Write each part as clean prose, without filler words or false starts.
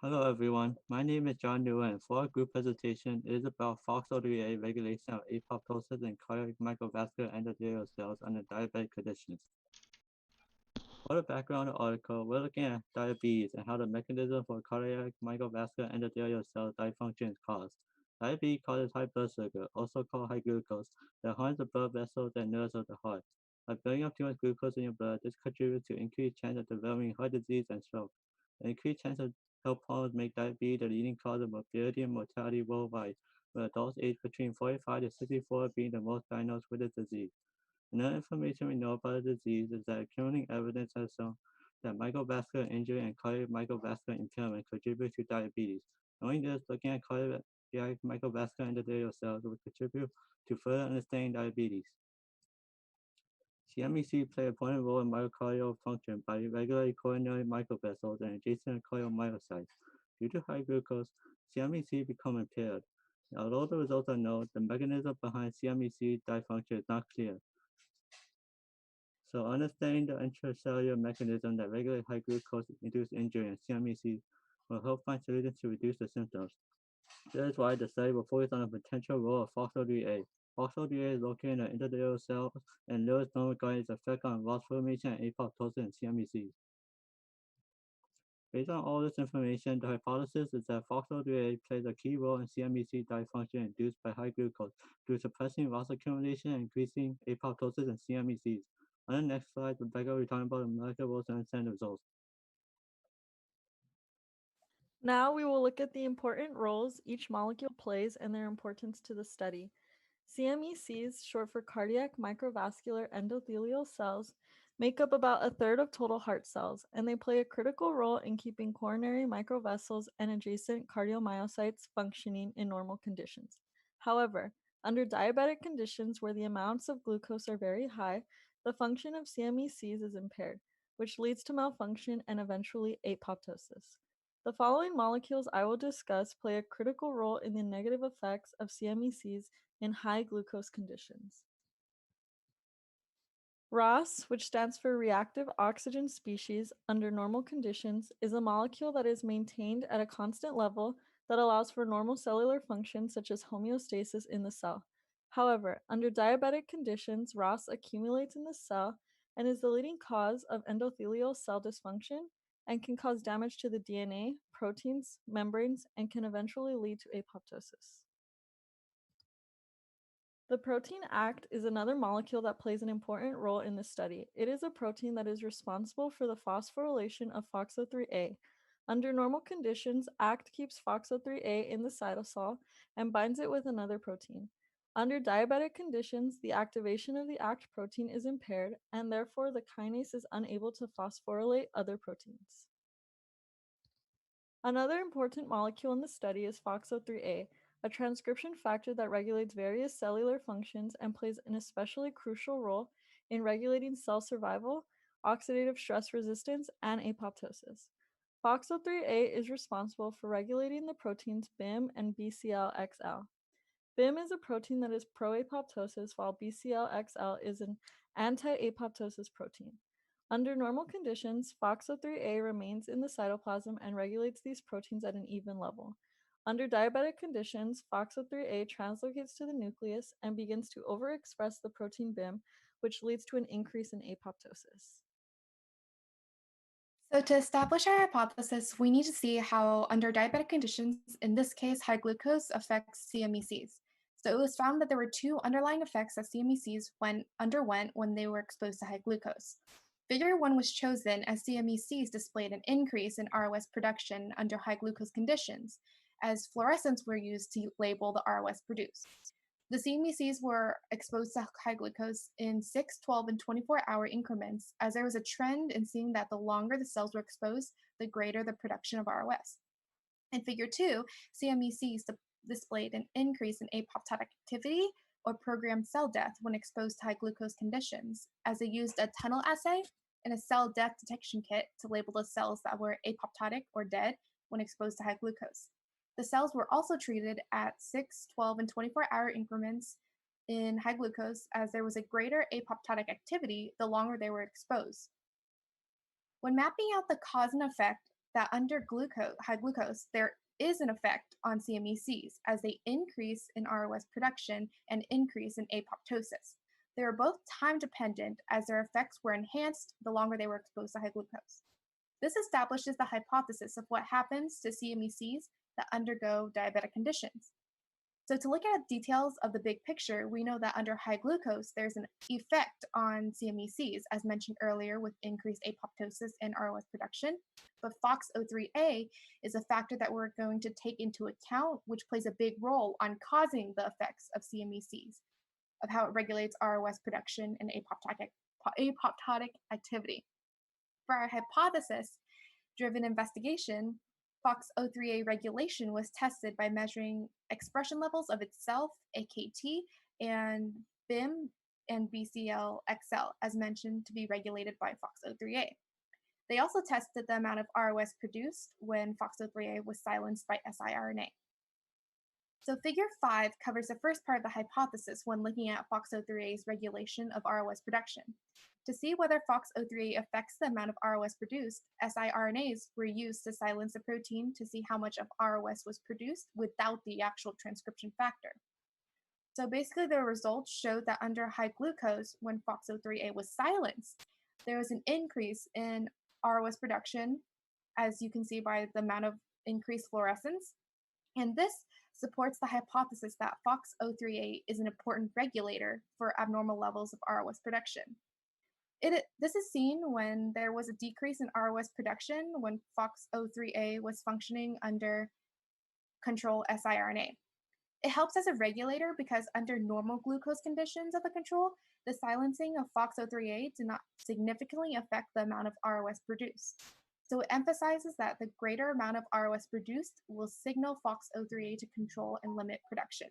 Hello everyone, my name is John Nguyen. For our group presentation, it is about FOXO3A regulation of apoptosis and cardiac microvascular endothelial cells under diabetic conditions. For the background of the article, we're looking at diabetes and how the mechanism for cardiac microvascular endothelial cell dysfunction is caused. Diabetes causes high blood sugar, also called high glucose, that harms the blood vessels and nerves of the heart. By building up too much glucose in your blood, this contributes to increased chance of developing heart disease and stroke. The increased chance of health problems make diabetes the leading cause of morbidity and mortality worldwide, with adults aged between 45 to 64 being the most diagnosed with the disease. Another information we know about the disease is that accumulating evidence has shown that microvascular injury and cardiac microvascular impairment contribute to diabetes. Knowing this, looking at cardiac microvascular endothelial cells will contribute to further understanding diabetes. CMEC play an important role in myocardial function by regulating coronary microvessels and adjacent cardiomyocytes. Due to high glucose, CMEC become impaired. Although the results are known, the mechanism behind CMEC dysfunction is not clear. So understanding the intracellular mechanism that regulate high glucose-induced injury and CMEC will help find solutions to reduce the symptoms. That is why the study will focus on the potential role of FOXO3A. FOXO3A is located in the endothelial cells and little is known regarding its effect on ROS formation and apoptosis and CMEC. Based on all this information, the hypothesis is that FOXO3A plays a key role in CMEC dysfunction induced by high glucose through suppressing ROS accumulation and increasing apoptosis and CMECs. On the next slide, Rebecca will be talking about the molecular roles and understand the results. Now we will look at the important roles each molecule plays and their importance to the study. CMECs, short for cardiac microvascular endothelial cells, make up about a third of total heart cells, and they play a critical role in keeping coronary microvessels and adjacent cardiomyocytes functioning in normal conditions. However, under diabetic conditions where the amounts of glucose are very high, the function of CMECs is impaired, which leads to malfunction and eventually apoptosis. The following molecules I will discuss play a critical role in the negative effects of CMECs in high glucose conditions. ROS, which stands for reactive oxygen species, under normal conditions, is a molecule that is maintained at a constant level that allows for normal cellular functions such as homeostasis in the cell. However, under diabetic conditions, ROS accumulates in the cell and is the leading cause of endothelial cell dysfunction and can cause damage to the DNA, proteins, membranes, and can eventually lead to apoptosis. The protein ACT is another molecule that plays an important role in this study. It is a protein that is responsible for the phosphorylation of FOXO3A. Under normal conditions, ACT keeps FOXO3A in the cytosol and binds it with another protein. Under diabetic conditions, the activation of the ACT protein is impaired, and therefore the kinase is unable to phosphorylate other proteins. Another important molecule in the study is FOXO3A, a transcription factor that regulates various cellular functions and plays an especially crucial role in regulating cell survival, oxidative stress resistance, and apoptosis. FOXO3A is responsible for regulating the proteins BIM and BCL-XL. BIM is a protein that is pro-apoptosis, while BCL-XL is an anti-apoptosis protein. Under normal conditions, FOXO3A remains in the cytoplasm and regulates these proteins at an even level. Under diabetic conditions, FOXO3A translocates to the nucleus and begins to overexpress the protein BIM, which leads to an increase in apoptosis. So to establish our hypothesis, we need to see how under diabetic conditions, in this case high glucose, affects CMECs. So it was found that there were two underlying effects that CMECs underwent when they were exposed to high glucose. Figure 1 was chosen as CMECs displayed an increase in ROS production under high glucose conditions, as fluorescents were used to label the ROS produced. The CMECs were exposed to high glucose in 6, 12, and 24-hour increments, as there was a trend in seeing that the longer the cells were exposed, the greater the production of ROS. In Figure 2, CMECs displayed an increase in apoptotic activity or programmed cell death when exposed to high glucose conditions, as they used a tunnel assay and a cell death detection kit to label the cells that were apoptotic or dead when exposed to high glucose. The cells were also treated at 6, 12, and 24-hour increments in high glucose, as there was a greater apoptotic activity the longer they were exposed. When mapping out the cause and effect that under high glucose, there is an effect on CMECs as they increase in ROS production and increase in apoptosis. They are both time dependent as their effects were enhanced the longer they were exposed to high glucose. This establishes the hypothesis of what happens to CMECs that undergo diabetic conditions. So to look at details of the big picture, we know that under high glucose, there's an effect on CMECs, as mentioned earlier, with increased apoptosis and ROS production. But FOXO3A is a factor that we're going to take into account, which plays a big role on causing the effects of CMECs, of how it regulates ROS production and apoptotic activity. For our hypothesis-driven investigation, FOXO3A regulation was tested by measuring expression levels of itself, AKT, and BIM and BCL-XL, as mentioned to be regulated by FOXO3A. They also tested the amount of ROS produced when FOXO3A was silenced by siRNA. So figure 5 covers the first part of the hypothesis when looking at FOXO3A's regulation of ROS production. To see whether FOXO3A affects the amount of ROS produced, siRNAs were used to silence the protein to see how much of ROS was produced without the actual transcription factor. So basically the results showed that under high glucose, when FOXO3A was silenced, there was an increase in ROS production, as you can see by the amount of increased fluorescence. And this supports the hypothesis that FOXO3A is an important regulator for abnormal levels of ROS production. This is seen when there was a decrease in ROS production when FOXO3A was functioning under control siRNA. It helps as a regulator because under normal glucose conditions of the control, the silencing of FOXO3A did not significantly affect the amount of ROS produced. So it emphasizes that the greater amount of ROS produced will signal FOXO3A to control and limit production.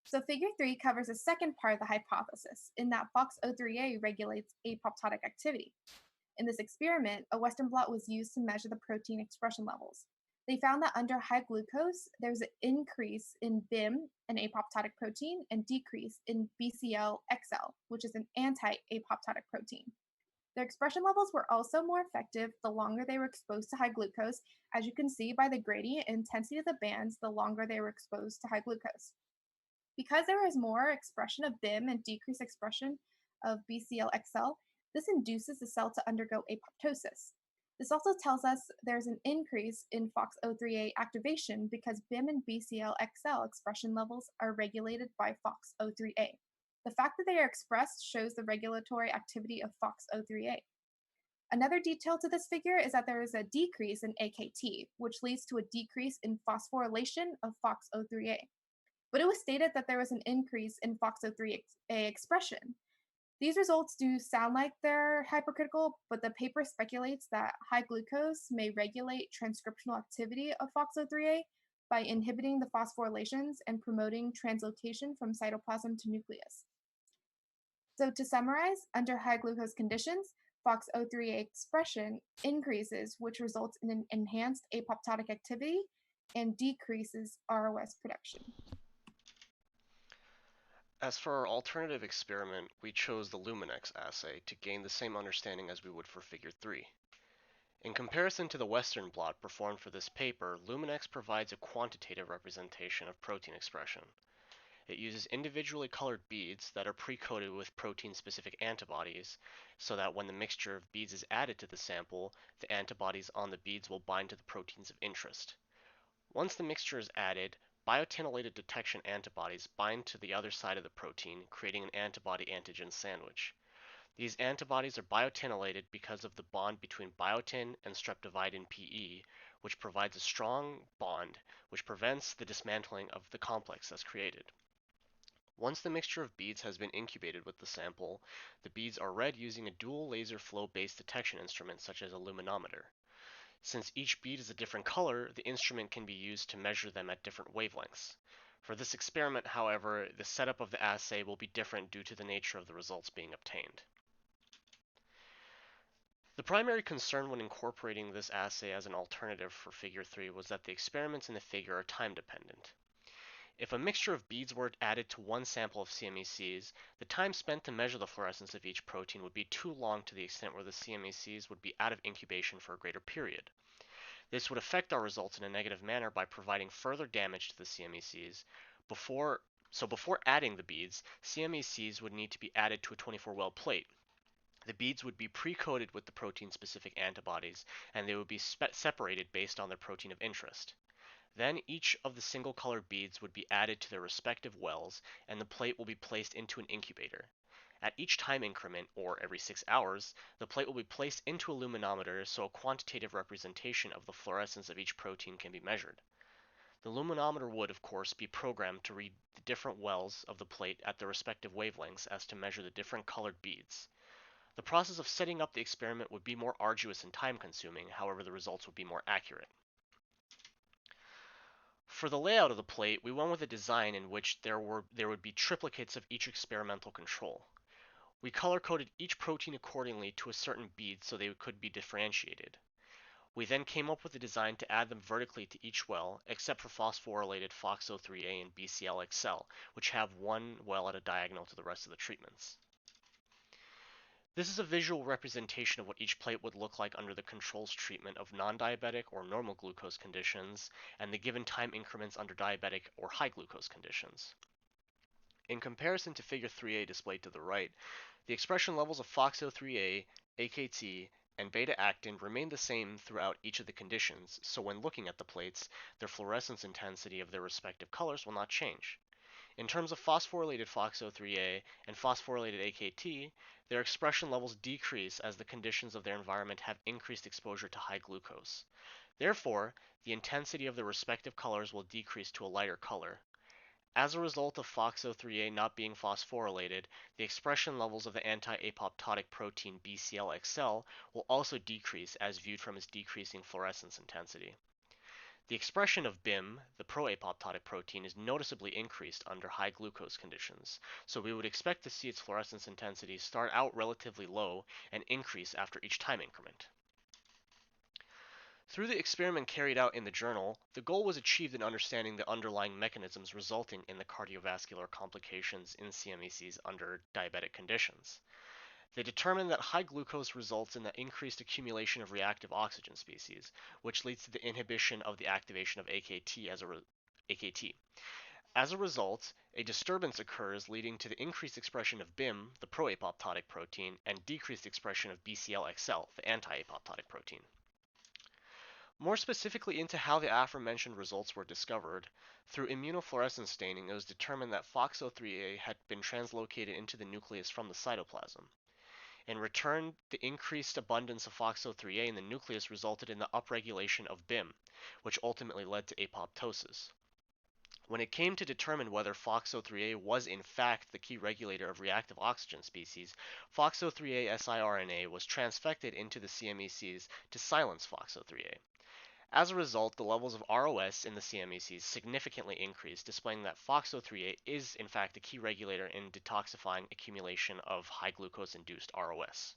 So figure 3 covers the second part of the hypothesis, in that FOXO3A regulates apoptotic activity. In this experiment, a Western blot was used to measure the protein expression levels. They found that under high glucose, there's an increase in BIM, an apoptotic protein, and decrease in BCL-XL, which is an anti-apoptotic protein. Their expression levels were also more effective the longer they were exposed to high glucose, as you can see by the gradient intensity of the bands the longer they were exposed to high glucose. Because there was more expression of BIM and decreased expression of BCL-XL, this induces the cell to undergo apoptosis. This also tells us there's an increase in FOXO3A activation because BIM and BCL-XL expression levels are regulated by FOXO3A. The fact that they are expressed shows the regulatory activity of FOXO3A. Another detail to this figure is that there is a decrease in AKT, which leads to a decrease in phosphorylation of FOXO3A. But it was stated that there was an increase in FOXO3A expression. These results do sound like they're hypercritical, but the paper speculates that high glucose may regulate transcriptional activity of FOXO3A by inhibiting the phosphorylations and promoting translocation from cytoplasm to nucleus. So to summarize, under high glucose conditions, FOXO3A expression increases, which results in an enhanced apoptotic activity and decreases ROS production. As for our alternative experiment, we chose the Luminex assay to gain the same understanding as we would for figure 3. In comparison to the Western blot performed for this paper, Luminex provides a quantitative representation of protein expression. It uses individually colored beads that are pre-coated with protein-specific antibodies, so that when the mixture of beads is added to the sample, the antibodies on the beads will bind to the proteins of interest. Once the mixture is added, biotinylated detection antibodies bind to the other side of the protein, creating an antibody-antigen sandwich. These antibodies are biotinylated because of the bond between biotin and streptavidin PE, which provides a strong bond which prevents the dismantling of the complex that's created. Once the mixture of beads has been incubated with the sample, the beads are read using a dual laser flow-based detection instrument such as a luminometer. Since each bead is a different color, the instrument can be used to measure them at different wavelengths. For this experiment, however, the setup of the assay will be different due to the nature of the results being obtained. The primary concern when incorporating this assay as an alternative for figure 3 was that the experiments in the figure are time dependent. If a mixture of beads were added to one sample of CMECs, the time spent to measure the fluorescence of each protein would be too long to the extent where the CMECs would be out of incubation for a greater period. This would affect our results in a negative manner by providing further damage to the CMECs. Before adding the beads, CMECs would need to be added to a 24-well plate. The beads would be pre-coated with the protein-specific antibodies, and they would be separated based on their protein of interest. Then each of the single-colored beads would be added to their respective wells, and the plate will be placed into an incubator. At each time increment, or every 6 hours, the plate will be placed into a luminometer so a quantitative representation of the fluorescence of each protein can be measured. The luminometer would, of course, be programmed to read the different wells of the plate at their respective wavelengths as to measure the different colored beads. The process of setting up the experiment would be more arduous and time-consuming, however the results would be more accurate. For the layout of the plate, we went with a design in which there would be triplicates of each experimental control. We color-coded each protein accordingly to a certain bead so they could be differentiated. We then came up with a design to add them vertically to each well, except for phosphorylated FOXO3A and BCL-XL, which have one well at a diagonal to the rest of the treatments. This is a visual representation of what each plate would look like under the controls treatment of non-diabetic or normal glucose conditions, and the given time increments under diabetic or high glucose conditions. In comparison to figure 3a displayed to the right, the expression levels of FOXO3A, AKT, and beta-actin remain the same throughout each of the conditions, so when looking at the plates, their fluorescence intensity of their respective colors will not change. In terms of phosphorylated FOXO3A and phosphorylated AKT, their expression levels decrease as the conditions of their environment have increased exposure to high glucose. Therefore, the intensity of their respective colors will decrease to a lighter color. As a result of FOXO3A not being phosphorylated, the expression levels of the anti-apoptotic protein BCL-XL will also decrease as viewed from its decreasing fluorescence intensity. The expression of BIM, the pro-apoptotic protein, is noticeably increased under high glucose conditions, so we would expect to see its fluorescence intensity start out relatively low and increase after each time increment. Through the experiment carried out in the journal, the goal was achieved in understanding the underlying mechanisms resulting in the cardiovascular complications in CMECs under diabetic conditions. They determined that high glucose results in the increased accumulation of reactive oxygen species, which leads to the inhibition of the activation of AKT. As a result, a disturbance occurs leading to the increased expression of BIM, the pro-apoptotic protein, and decreased expression of BCL-XL, the anti-apoptotic protein. More specifically into how the aforementioned results were discovered, through immunofluorescence staining it was determined that FOXO3A had been translocated into the nucleus from the cytoplasm. In return, the increased abundance of FOXO3A in the nucleus resulted in the upregulation of BIM, which ultimately led to apoptosis. When it came to determine whether FOXO3A was in fact the key regulator of reactive oxygen species, FOXO3A siRNA was transfected into the CMECs to silence FOXO3A. As a result, the levels of ROS in the CMECs significantly increased, displaying that FOXO3A is in fact a key regulator in detoxifying accumulation of high glucose-induced ROS.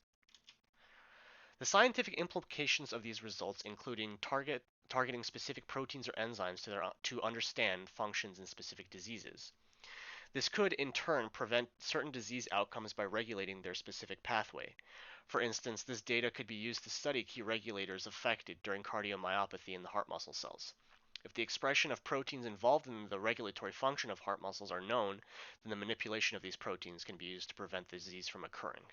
The scientific implications of these results including targeting specific proteins or enzymes to understand functions in specific diseases. This could, in turn, prevent certain disease outcomes by regulating their specific pathway. For instance, this data could be used to study key regulators affected during cardiomyopathy in the heart muscle cells. If the expression of proteins involved in the regulatory function of heart muscles are known, then the manipulation of these proteins can be used to prevent the disease from occurring.